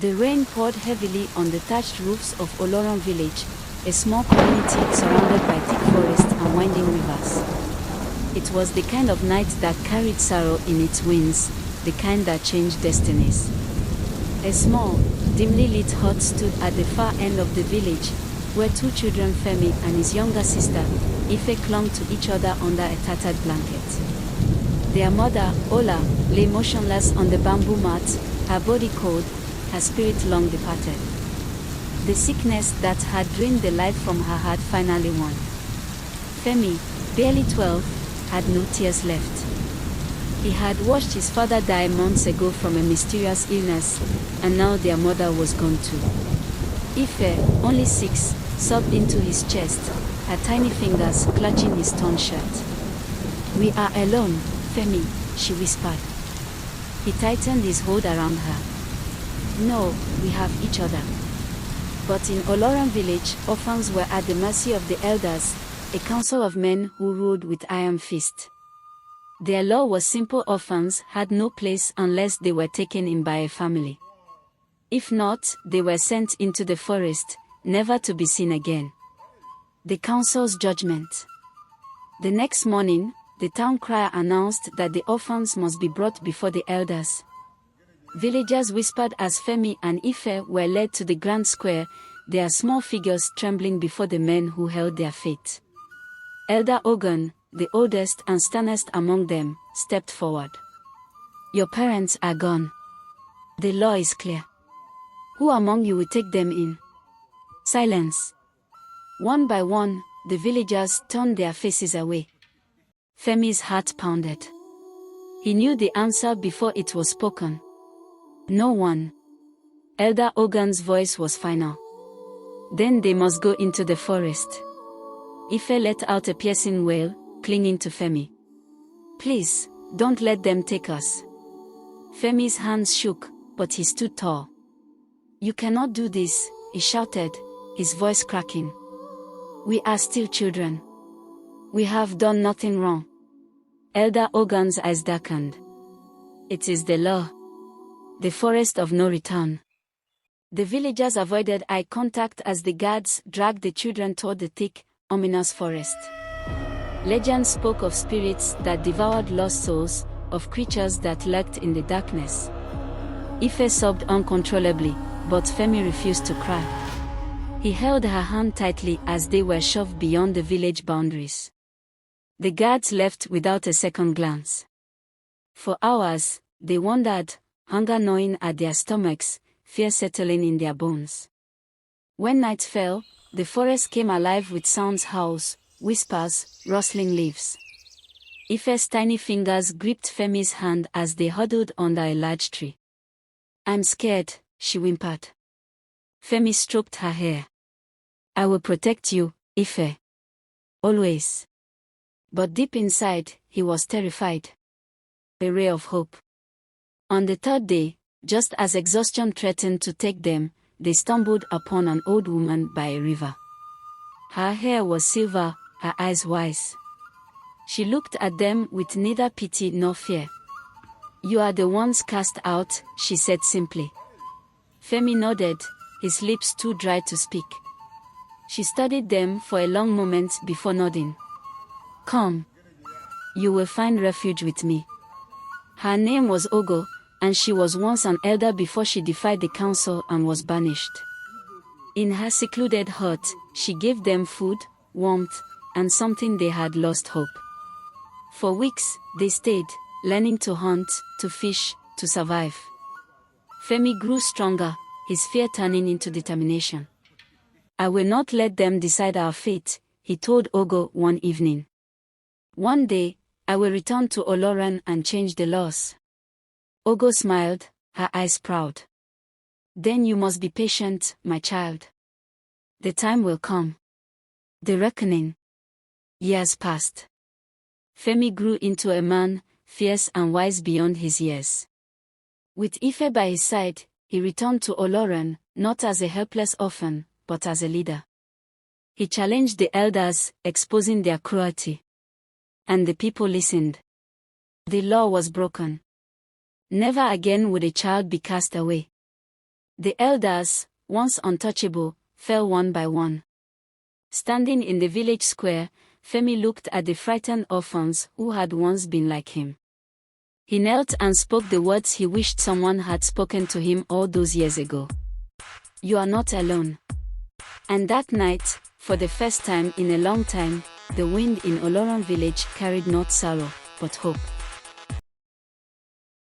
The rain poured heavily on the thatched roofs of Oloran village, a small community surrounded by thick forest and winding rivers. It was the kind of night that carried sorrow in its winds, the kind that changed destinies. A small, dimly lit hut stood at the far end of the village, where two children, Femi and his younger sister, Ife, clung to each other under a tattered blanket. Their mother, Ola, lay motionless on the bamboo mat, her body cold, her spirit long departed. The sickness that had drained the life from her had finally won. Femi, barely 12, had no tears left. He had watched his father die months ago from a mysterious illness, and now their mother was gone too. Ife, only 6, sobbed into his chest, her tiny fingers clutching his torn shirt. "We are alone, Femi," she whispered. He tightened his hold around her. "No, we have each other." But in Oloran village, orphans were at the mercy of the elders, a council of men who ruled with iron fist. Their law was simple: orphans had no place unless they were taken in by a family. If not, they were sent into the forest, never to be seen again. The council's judgment. The next morning, the town crier announced that the orphans must be brought before the elders. Villagers whispered as Femi and Ife were led to the grand square, their small figures trembling before the men who held their fate. Elder Ogun, the oldest and sternest among them, stepped forward. "Your parents are gone. The law is clear. Who among you will take them in?" Silence. One by one, the villagers turned their faces away. Femi's heart pounded. He knew the answer before it was spoken. No one. Elder Ogun's voice was final. "Then they must go into the forest." Ife let out a piercing wail, clinging to Femi. "Please, don't let them take us." Femi's hands shook, but he stood tall. "You cannot do this," he shouted, his voice cracking. "We are still children. We have done nothing wrong." Elder Ogun's eyes darkened. "It is the law. The forest of no return." The villagers avoided eye contact as the guards dragged the children toward the thick, ominous forest. Legend spoke of spirits that devoured lost souls, of creatures that lurked in the darkness. Ife sobbed uncontrollably, but Femi refused to cry. He held her hand tightly as they were shoved beyond the village boundaries. The guards left without a second glance. For hours, they wandered, hunger gnawing at their stomachs, fear settling in their bones. When night fell, the forest came alive with sounds: howls, whispers, rustling leaves. Ife's tiny fingers gripped Femi's hand as they huddled under a large tree. "I'm scared," she whimpered. Femi stroked her hair. "I will protect you, Ife. Always." But deep inside, he was terrified. A ray of hope. On the third day, just as exhaustion threatened to take them, they stumbled upon an old woman by a river. Her hair was silver, her eyes wise. She looked at them with neither pity nor fear. "You are the ones cast out," she said simply. Femi nodded, his lips too dry to speak. She studied them for a long moment before nodding. "Come. You will find refuge with me." Her name was Ogo, and she was once an elder before she defied the council and was banished. In her secluded hut, she gave them food, warmth, and something they had lost: hope. For weeks, they stayed, learning to hunt, to fish, to survive. Femi grew stronger, his fear turning into determination. "I will not let them decide our fate," he told Ogo one evening. "One day, I will return to Oloran and change the laws." Ogo smiled, her eyes proud. "Then you must be patient, my child. The time will come. The reckoning." Years passed. Femi grew into a man, fierce and wise beyond his years. With Ife by his side, he returned to Oloran, not as a helpless orphan, but as a leader. He challenged the elders, exposing their cruelty. And the people listened. The law was broken. Never again would a child be cast away. The elders, once untouchable, fell one by one. Standing in the village square, Femi looked at the frightened orphans who had once been like him. He knelt and spoke the words he wished someone had spoken to him all those years ago. You are not alone. And that night, for the first time in a long time, the wind in Oloron village carried not sorrow, but hope.